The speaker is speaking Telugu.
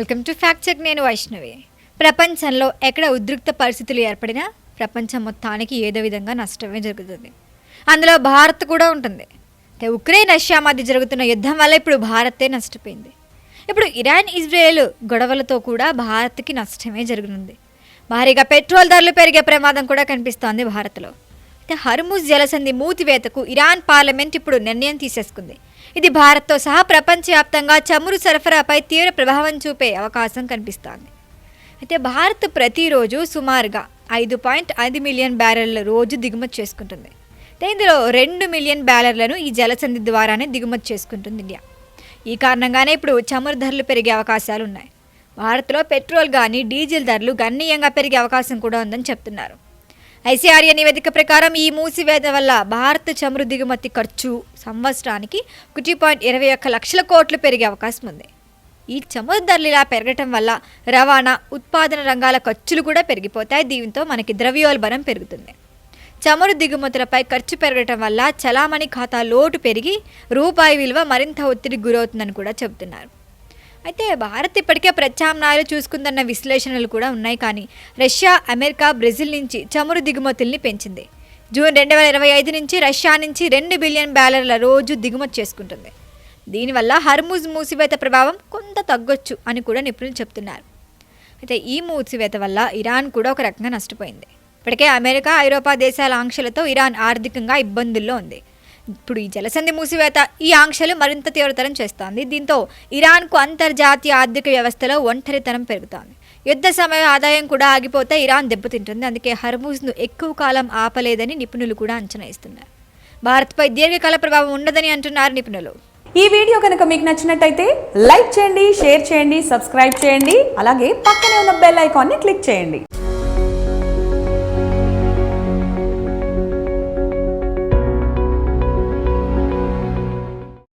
Welcome to fact check. నేను వైష్ణవి. ప్రపంచంలో ఎక్కడ ఉద్రిక్త పరిస్థితులు ఏర్పడినా ప్రపంచం మొత్తానికి ఏదో విధంగా నష్టమే జరుగుతుంది. అందులో భారత్ కూడా ఉంటుంది. ఉక్రెయిన్ రష్యా మధ్య జరుగుతున్న యుద్ధం వల్ల ఇప్పుడు భారతే నష్టపోయింది. ఇప్పుడు ఇరాన్ ఇజ్రాయెల్ గొడవలతో కూడా భారత్కి నష్టమే జరగనుంది. భారీగా పెట్రోల్ ధరలు పెరిగే ప్రమాదం కూడా కనిపిస్తోంది భారత్లో. అయితే హర్ముజ్ జలసంధి మూతివేతకు ఇరాన్ పార్లమెంట్ ఇప్పుడు నిర్ణయం తీసేసుకుంది. ఇది భారత్తో సహా ప్రపంచవ్యాప్తంగా చమురు సరఫరాపై తీవ్ర ప్రభావం చూపే అవకాశం కనిపిస్తోంది. అయితే భారత్ ప్రతిరోజు సుమారుగా 5.5 మిలియన్ బ్యారెళ్ల రోజు దిగుమతి చేసుకుంటుంది. ఇందులో 2 మిలియన్ బ్యారెళ్లను ఈ జలసంధి ద్వారానే దిగుమతి చేసుకుంటుంది ఇండియా. ఈ కారణంగానే ఇప్పుడు చమురు ధరలు పెరిగే అవకాశాలు ఉన్నాయి. భారత్లో పెట్రోల్ కానీ డీజిల్ ధరలు గణనీయంగా పెరిగే అవకాశం కూడా ఉందని చెప్తున్నారు. ఐసీఆర్ఏ నివేదిక ప్రకారం ఈ మూసివేత వల్ల భారత్ చమురు దిగుమతి ఖర్చు సంవత్సరానికి 1.21 లక్షల కోట్లు పెరిగే అవకాశం ఉంది. ఈ చమురు ధరలు ఇలా పెరగటం వల్ల రవాణా, ఉత్పాదన రంగాల ఖర్చులు కూడా పెరిగిపోతాయి. దీంతో మనకి ద్రవ్యోల్బణం పెరుగుతుంది. చమురు దిగుమతులపై ఖర్చు పెరగటం వల్ల చలామణి ఖాతా లోటు పెరిగి రూపాయి విలువ మరింత ఒత్తిడికి గురవుతుందని కూడా చెబుతున్నారు. అయితే భారత్ ఇప్పటికే ప్రత్యామ్నాయాలు చూసుకుందన్న విశ్లేషణలు కూడా ఉన్నాయి. కానీ రష్యా, అమెరికా, బ్రెజిల్ నుంచి చమురు దిగుమతుల్ని పెంచింది. జూన్ 2025 నుంచి రష్యా నుంచి 2 బిలియన్ బ్యారెళ్ల రోజు దిగుమతి చేసుకుంటుంది. దీనివల్ల హర్ముజ్ మూసివేత ప్రభావం కొంత తగ్గొచ్చు అని కూడా నిపుణులు చెప్తున్నారు. అయితే ఈ మూసివేత వల్ల ఇరాన్ కూడా ఒక రకంగా నష్టపోయింది. ఇప్పటికే అమెరికా, ఐరోపా దేశాల ఆంక్షలతో ఇరాన్ ఆర్థికంగా ఇబ్బందుల్లో ఉంది. ఇప్పుడు ఈ జలసంధి మూసివేత ఈ ఆంక్షలు మరింత తీవ్రతరం చేస్తోంది. దీంతో ఇరాన్కు అంతర్జాతీయ ఆర్థిక వ్యవస్థలో ఒంటరితనం పెరుగుతోంది. యుద్ధ సమయ ఆదాయం కూడా ఆగిపోతే ఇరాన్ దెబ్బతింటుంది. అందుకే హర్ముజ్ను ఎక్కువ కాలం ఆపలేదని నిపుణులు కూడా అంచనా ఇస్తున్నారు. భారత్పై దీర్ఘకాల ప్రభావం ఉండదని అంటున్నారు నిపుణులు. ఈ వీడియో కనుక మీకు నచ్చినట్టయితే లైక్ చేయండి, షేర్ చేయండి, సబ్స్క్రైబ్ చేయండి. అలాగే పక్కనే ఉన్న బెల్ ఐకాన్ని క్లిక్ చేయండి.